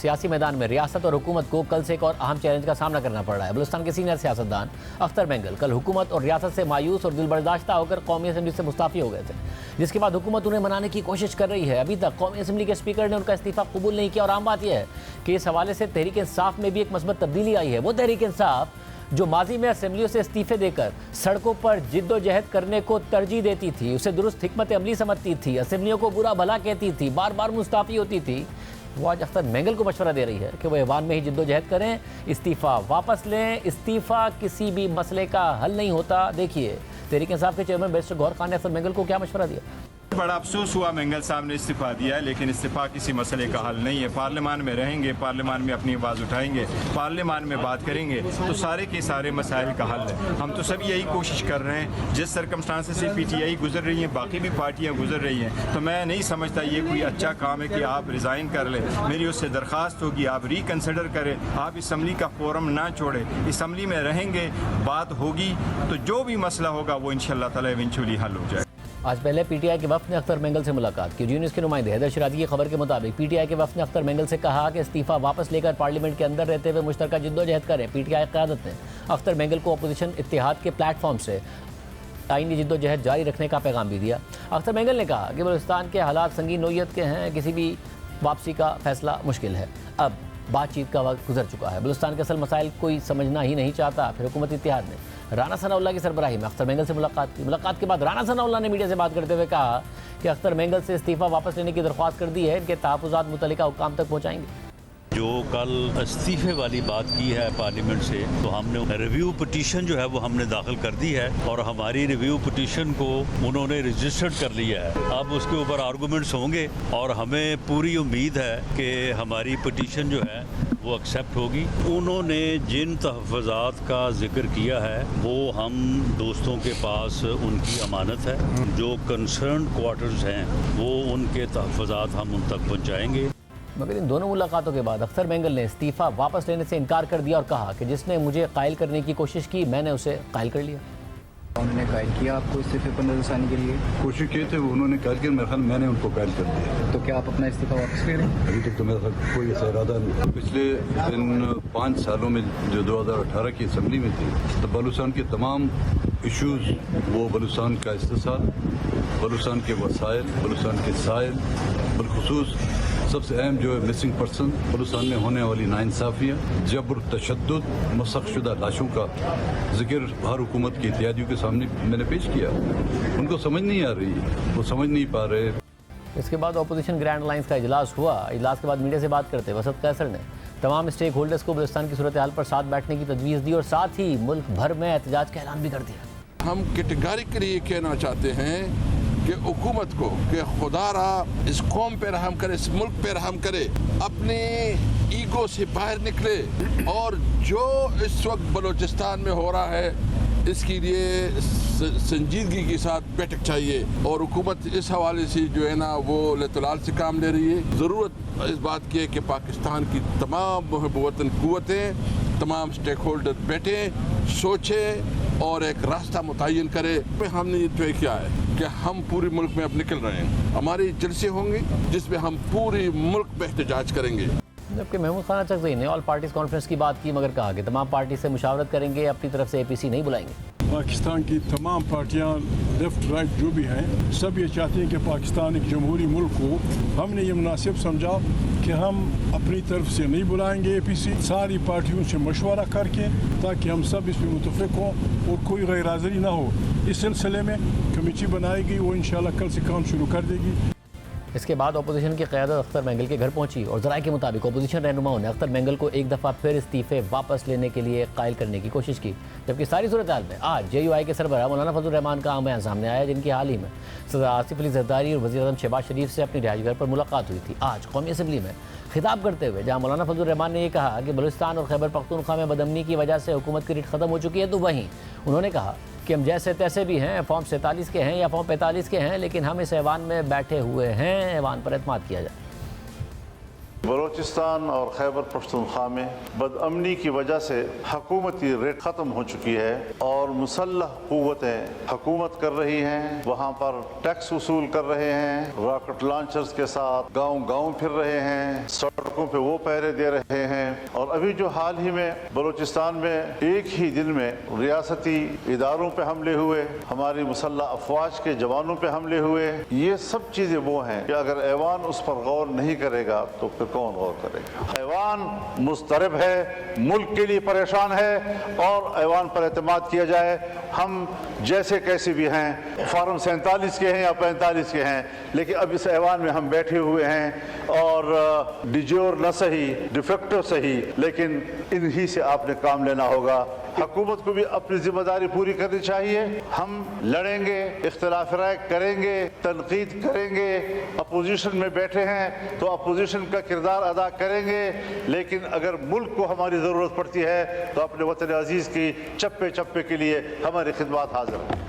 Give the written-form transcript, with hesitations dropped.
سیاسی میدان میں ریاست اور حکومت کو کل سے ایک اور اہم چیلنج کا سامنا کرنا پڑ رہا ہے۔ بلوچستان کے سینئر سیاستدان اختر مینگل کل حکومت اور ریاست سے مایوس اور دل برداشتہ ہو کر قومی اسمبلی سے مستعفی ہو گئے تھے، جس کے بعد حکومت انہیں منانے کی کوشش کر رہی ہے۔ ابھی تک قومی اسمبلی کے اسپیکر نے ان کا استعفیٰ قبول نہیں کیا، اور عام بات یہ ہے کہ اس حوالے سے تحریک انصاف میں بھی ایک مثبت تبدیلی آئی ہے۔ وہ تحریک انصاف جو ماضی میں اسمبلیوں سے استعفے دے کر سڑکوں پر جد و جہد کرنے کو ترجیح دیتی تھی، اسے درست حکمت عملی سمجھتی تھی، اسمبلیوں کو برا بھلا کہتی تھی، بار بار مستعفی ہوتی تھی، وہ آج اختر مینگل کو مشورہ دے رہی ہے کہ وہ ایوان میں ہی جد و جہد کریں، استعفیٰ واپس لیں۔ استعفیٰ کسی بھی مسئلے کا حل نہیں ہوتا۔ دیکھیے تحریک انصاف کے چیئرمین بیرسٹر گوہر خان نے اختر مینگل کو کیا مشورہ دیا۔ بڑا افسوس ہوا مینگل صاحب نے استعفیٰ دیا ہے، لیکن استعفیٰ کسی مسئلے کا حل نہیں ہے۔ پارلیمان میں رہیں گے، پارلیمان میں اپنی آواز اٹھائیں گے، پارلیمان میں بات کریں گے تو سارے کے سارے مسائل کا حل ہے۔ ہم تو سب یہی کوشش کر رہے ہیں، جس سرکمسٹانس سے پی ٹی آئی گزر رہی ہیں، باقی بھی پارٹیاں گزر رہی ہیں، تو میں نہیں سمجھتا یہ کوئی اچھا کام ہے کہ آپ ریزائن کر لیں۔ میری اس سے درخواست ہوگی آپ ریکنسیڈر کریں، آپ اسمبلی کا فورم نہ چھوڑیں، اسمبلی میں رہیں گے، بات ہوگی تو جو بھی مسئلہ ہوگا وہ انشاءاللہ تعالی ایونچولی حل ہو جائے۔ آج پہلے پی ٹی آئی کے وفد نے اختر مینگل سے ملاقات کی۔ جی نیوز کے نمائندے حیدر شیرازی کی خبر کے مطابق پی ٹی آئی کے وفد نے اختر مینگل سے کہا کہ استعفیٰ واپس لے کر پارلیمنٹ کے اندر رہتے ہوئے مشترکہ جد و جہد کریں۔ پی ٹی آئی قیادت نے اختر مینگل کو اپوزیشن اتحاد کے پلیٹ فارم سے آئینی جد و جہد جاری رکھنے کا پیغام بھی دیا۔ اختر مینگل نے کہا کہ بلوچستان کے حالات سنگین نوعیت کے ہیں، کسی بھی واپسی کا فیصلہ مشکل ہے، اب بات چیت کا وقت گزر چکا ہے، بلوچستان کے اصل مسائل کوئی سمجھنا ہی نہیں چاہتا۔ پھر حکومتی اتحاد نے رانا ثناء اللہ کی سربراہی میں اختر مینگل سے ملاقات کی۔ ملاقات کے بعد رانا ثناء اللہ نے میڈیا سے بات کرتے ہوئے کہا کہ اختر مینگل سے استعفیٰ واپس لینے کی درخواست کر دی ہے، ان کے تحفظات متعلقہ حکام تک پہنچائیں گے۔ جو کل استعفے والی بات کی ہے پارلیمنٹ سے، تو ہم نے ریویو پٹیشن جو ہے وہ ہم نے داخل کر دی ہے، اور ہماری ریویو پٹیشن کو انہوں نے رجسٹرڈ کر لیا ہے۔ اب اس کے اوپر آرگومنٹس ہوں گے، اور ہمیں پوری امید ہے کہ ہماری پٹیشن جو ہے وہ ایکسیپٹ ہوگی۔ انہوں نے جن تحفظات کا ذکر کیا ہے وہ ہم دوستوں کے پاس ان کی امانت ہے، جو کنسرنڈ کوارٹرز ہیں وہ ان کے تحفظات ہم ان تک پہنچائیں گے۔ مگر ان دونوں ملاقاتوں کے بعد اختر مینگل نے استعفیٰ واپس لینے سے انکار کر دیا اور کہا کہ جس نے مجھے قائل کرنے کی کوشش کی میں نے اسے قائل کر لیا۔ انہوں نے قائل کیا آپ کو استعفے پر نظر ثانی کے لیے؟ کوشش کی تھی، انہوں نے قائل کیا، میرے خیال میں نے ان کو قائل کر دیا۔ تو کیا آپ اپنا استعفیٰ واپس لے رہے ہیں؟ ابھی تک تو میرا خیال کوئی ایسا ارادہ نہیں۔ پچھلے ان 5 سالوں میں جو 2018 کی اسمبلی میں تھی، تو بلوچستان کے تمام ایشوز، وہ بلوچستان کا استحصال، بلوچستان کے وسائل، بلوچستان کے سائل، بالخصوص سب سے اہم جو ہے مسنگ پرسن، بلوچستان میں ہونے والی ناانصافیاں، جبر، تشدد، مسخ شدہ لاشوں کا ذکر ہر حکومت کی اتحادیوں کے سامنے میں نے پیش کیا۔ ان کو سمجھ نہیں آ رہی، وہ سمجھ نہیں پا رہے۔ اس کے بعد اپوزیشن گرینڈ الائنس کا اجلاس ہوا۔ اجلاس کے بعد میڈیا سے بات کرتے وسط قیصر نے تمام اسٹیک ہولڈرز کو بلوچستان کی صورتحال پر ساتھ بیٹھنے کی تجویز دی، اور ساتھ ہی ملک بھر میں احتجاج کا اعلان بھی کر دیا۔ ہم کیٹیگریکلی یہ کہنا چاہتے ہیں کہ حکومت کو کہ خدا را اس قوم پہ رحم کرے، اس ملک پہ رحم کرے، اپنے ایگو سے باہر نکلے، اور جو اس وقت بلوچستان میں ہو رہا ہے اس کے لیے سنجیدگی کے ساتھ بیٹھک چاہیے، اور حکومت اس حوالے سے جو ہے نا وہ لتلال سے کام لے رہی ہے۔ ضرورت اس بات کی ہے کہ پاکستان کی تمام محب وطن قوتیں، تمام اسٹیک ہولڈر بیٹھیں، سوچیں اور ایک راستہ متعین کرے۔ ہم نے یہ طے کیا ہے کہ ہم پورے ملک میں اب نکل رہے ہیں، ہمارے جلسے ہوں گے جس میں ہم پورے ملک میں احتجاج کریں گے۔ جبکہ محمود خان چکزئی نے آل پارٹیز کانفرنس کی بات کی، مگر کہا کہ تمام پارٹی سے مشاورت کریں گے، اپنی طرف سے اے پی سی نہیں بلائیں گے۔ پاکستان کی تمام پارٹیاں لیفٹ رائٹ جو بھی ہیں، سب یہ چاہتے ہیں کہ پاکستان ایک جمہوری ملک ہو۔ ہم نے یہ مناسب سمجھا کہ ہم اپنی طرف سے نہیں بلائیں گے اے پی سی، ساری پارٹیوں سے مشورہ کر کے، تاکہ ہم سب اس میں متفق ہوں اور کوئی غیر حاضری نہ ہو۔ اس سلسلے میں کمیٹی بنائی گئی، وہ انشاءاللہ کل سے کام شروع کر دے گی۔ اس کے بعد اپوزیشن کی قیادت اختر مینگل کے گھر پہنچی، اور ذرائع کے مطابق اپوزیشن رہنماؤں نے اختر مینگل کو ایک دفعہ پھر استعفے واپس لینے کے لیے قائل کرنے کی کوشش کی۔ جبکہ ساری صورتحال میں آج جے یو آئی کے سربراہ مولانا فضل الرحمان کا بیان سامنے آیا، جن کی حال ہی میں صدر آصف علی زرداری اور وزیر اعظم شہباز شریف سے اپنی رہائش گاہ پر ملاقات ہوئی تھی۔ آج قومی اسمبلی میں خطاب کرتے ہوئے جہاں مولانا فضل الرحمان نے یہ کہا کہ بلوچستان اور خیبر پختونخوا میں بدامنی کی وجہ سے حکومت کی ریٹ ختم ہو چکی ہے، تو وہیں انہوں نے کہا کہ ہم جیسے تیسے بھی ہیں، فارم 47 کے ہیں یا فارم 45 کے ہیں، لیکن ہم اس ایوان میں بیٹھے ہوئے ہیں، ایوان پر اعتماد کیا جائے۔ بلوچستان اور خیبر پختونخوا میں بدامنی کی وجہ سے حکومتی ریٹ ختم ہو چکی ہے اور مسلح قوتیں حکومت کر رہی ہیں، وہاں پر ٹیکس وصول کر رہے ہیں، راکٹ لانچرز کے ساتھ گاؤں گاؤں پھر رہے ہیں، سڑکوں پہ وہ پہرے دے رہے ہیں۔ اور ابھی جو حال ہی میں بلوچستان میں ایک ہی دن میں ریاستی اداروں پہ حملے ہوئے، ہماری مسلح افواج کے جوانوں پہ حملے ہوئے، یہ سب چیزیں وہ ہیں کہ اگر ایوان اس پر غور نہیں کرے گا تو پھر کون غور کرے گا؟ ایوان مضطرب ہے، ملک کے لیے پریشان ہے، اور ایوان پر اعتماد کیا جائے۔ ہم جیسے کیسے بھی ہیں، فارم 47 کے ہیں یا 45 کے ہیں، لیکن اب اس ایوان میں ہم بیٹھے ہوئے ہیں، اور ڈیجور نہ صحیح ڈیفیکٹو صحیح، لیکن انہی سے آپ نے کام لینا ہوگا۔ حکومت کو بھی اپنی ذمہ داری پوری کرنی چاہیے۔ ہم لڑیں گے، اختلاف رائے کریں گے، تنقید کریں گے، اپوزیشن میں بیٹھے ہیں تو اپوزیشن کا کردار ادا کریں گے، لیکن اگر ملک کو ہماری ضرورت پڑتی ہے تو اپنے وطن عزیز کی چپے چپے کے لیے ہماری خدمات حاضر ہیں۔